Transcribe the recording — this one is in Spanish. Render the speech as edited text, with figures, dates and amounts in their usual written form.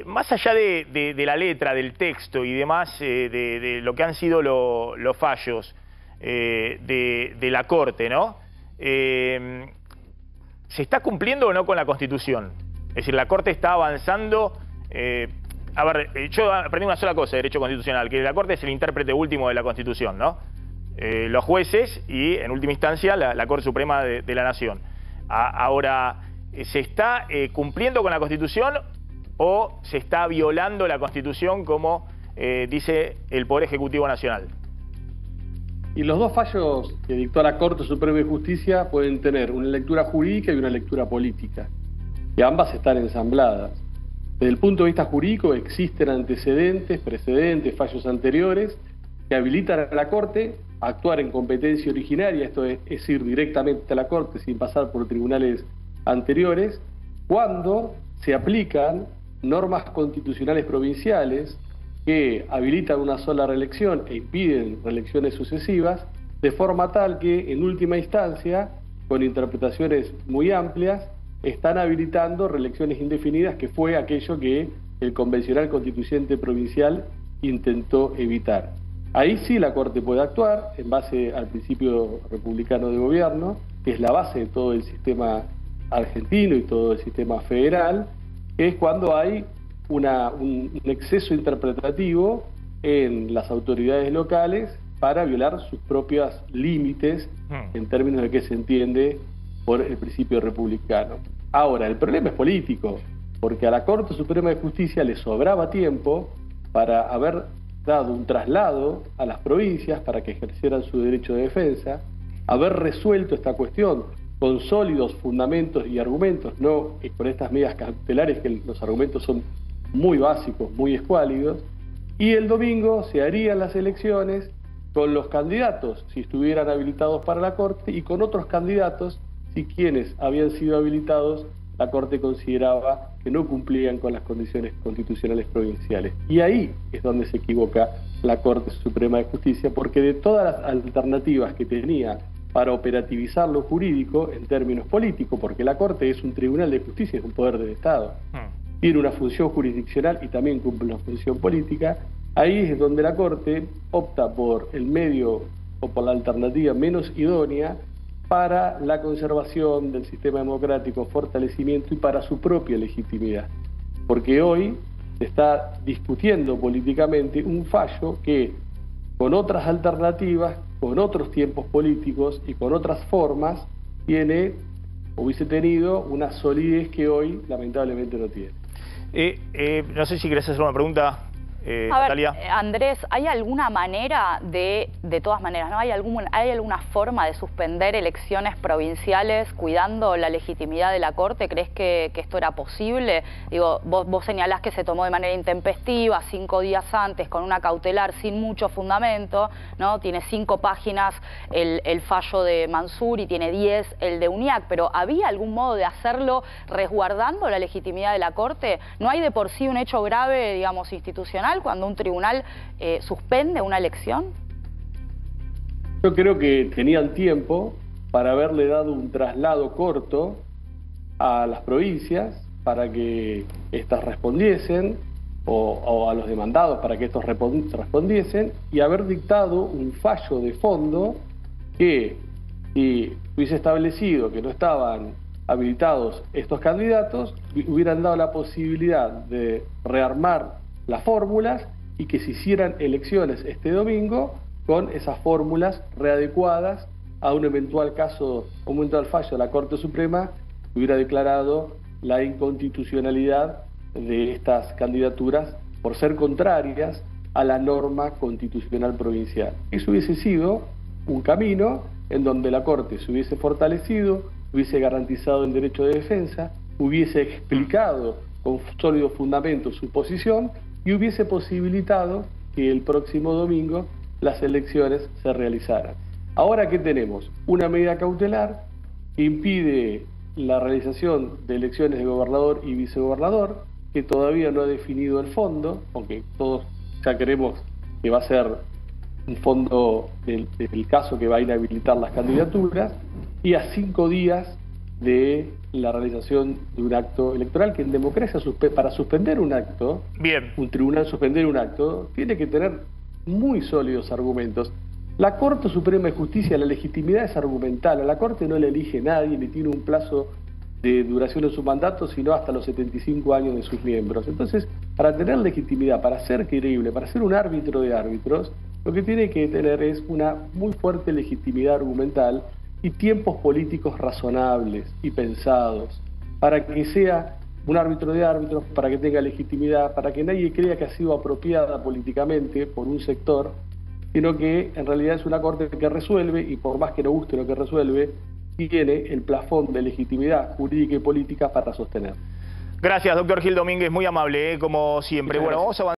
Más allá de la letra, del texto y demás, de lo que han sido los fallos de la Corte, ¿no? ¿Se está cumpliendo o no con la Constitución? Es decir, la Corte está avanzando. A ver, yo aprendí una sola cosa de derecho constitucional, que la Corte es el intérprete último de la Constitución, ¿no? Los jueces y, en última instancia, la Corte Suprema de la Nación. Ahora, ¿se está cumpliendo con la Constitución o se está violando la Constitución como dice el Poder Ejecutivo Nacional? Y los dos fallos que dictó la Corte Suprema de Justicia pueden tener una lectura jurídica y una lectura política, y ambas están ensambladas. Desde el punto de vista jurídico existen antecedentes, precedentes, fallos anteriores que habilitan a la Corte a actuar en competencia originaria, esto es ir directamente a la Corte sin pasar por tribunales anteriores, cuando se aplican normas constitucionales provinciales que habilitan una sola reelección e impiden reelecciones sucesivas, de forma tal que, en última instancia, con interpretaciones muy amplias, están habilitando reelecciones indefinidas, que fue aquello que el convencional constituyente provincial intentó evitar. Ahí sí la Corte puede actuar en base al principio republicano de gobierno, que es la base de todo el sistema argentino y todo el sistema federal, que es cuando hay un exceso interpretativo en las autoridades locales para violar sus propios límites en términos de qué se entiende por el principio republicano. Ahora, el problema es político, porque a la Corte Suprema de Justicia le sobraba tiempo para haber dado un traslado a las provincias para que ejercieran su derecho de defensa, haber resuelto esta cuestión con sólidos fundamentos y argumentos, no con estas medidas cautelares que los argumentos son muy básicos, muy escuálidos, y el domingo se harían las elecciones con los candidatos, si estuvieran habilitados para la Corte, y con otros candidatos, si quienes habían sido habilitados, la Corte consideraba que no cumplían con las condiciones constitucionales provinciales. Y ahí es donde se equivoca la Corte Suprema de Justicia, porque de todas las alternativas que tenía para operativizar lo jurídico en términos políticos, porque la Corte es un tribunal de justicia, es un poder del Estado, tiene una función jurisdiccional y también cumple una función política, ahí es donde la Corte opta por el medio o por la alternativa menos idónea para la conservación del sistema democrático, fortalecimiento y para su propia legitimidad. Porque hoy se está discutiendo políticamente un fallo que, con otras alternativas, con otros tiempos políticos y con otras formas, hubiese tenido una solidez que hoy lamentablemente no tiene. No sé si querés hacer una pregunta, Natalia. Andrés, ¿hay alguna manera de todas maneras, ¿no? ¿Hay alguna forma de suspender elecciones provinciales cuidando la legitimidad de la Corte? ¿Crees que esto era posible? Digo, vos señalás que se tomó de manera intempestiva, 5 días antes, con una cautelar sin mucho fundamento, ¿no? Tiene 5 páginas el fallo de Mansur y tiene 10 el de UNIAC, pero ¿había algún modo de hacerlo resguardando la legitimidad de la Corte? ¿No hay de por sí un hecho grave, digamos, institucional cuando un tribunal suspende una elección? Yo creo que tenían tiempo para haberle dado un traslado corto a las provincias para que éstas respondiesen, o a los demandados para que estos respondiesen, y haber dictado un fallo de fondo que, si hubiese establecido que no estaban habilitados estos candidatos, hubieran dado la posibilidad de rearmar las fórmulas y que se hicieran elecciones este domingo con esas fórmulas readecuadas a un eventual caso, un eventual fallo de la Corte Suprema que hubiera declarado la inconstitucionalidad de estas candidaturas por ser contrarias a la norma constitucional provincial. Eso hubiese sido un camino en donde la Corte se hubiese fortalecido, hubiese garantizado el derecho de defensa, hubiese explicado con sólidos fundamentos su posición y hubiese posibilitado que el próximo domingo las elecciones se realizaran. Ahora, ¿qué tenemos? Una medida cautelar que impide la realización de elecciones de gobernador y vicegobernador, que todavía no ha definido el fondo, aunque todos ya creemos que va a ser un fondo del caso que va a inhabilitar las candidaturas, y a 5 días de la realización de un acto electoral, que en democracia para suspender un acto, Bien. un tribunal suspender un acto, tiene que tener muy sólidos argumentos. La Corte Suprema de Justicia, la legitimidad es argumental. A la Corte no le elige nadie, ni tiene un plazo de duración en su mandato, sino hasta los 75 años de sus miembros. Entonces, para tener legitimidad, para ser creíble, para ser un árbitro de árbitros, lo que tiene que tener es una muy fuerte legitimidad argumental y tiempos políticos razonables y pensados, para que sea un árbitro de árbitros, para que tenga legitimidad, para que nadie crea que ha sido apropiada políticamente por un sector, sino que en realidad es una corte que resuelve, y por más que no guste lo que resuelve, tiene el plafón de legitimidad jurídica y política para sostener. Gracias, doctor Gil Domínguez, muy amable, como siempre. Bueno, vamos a avanzar.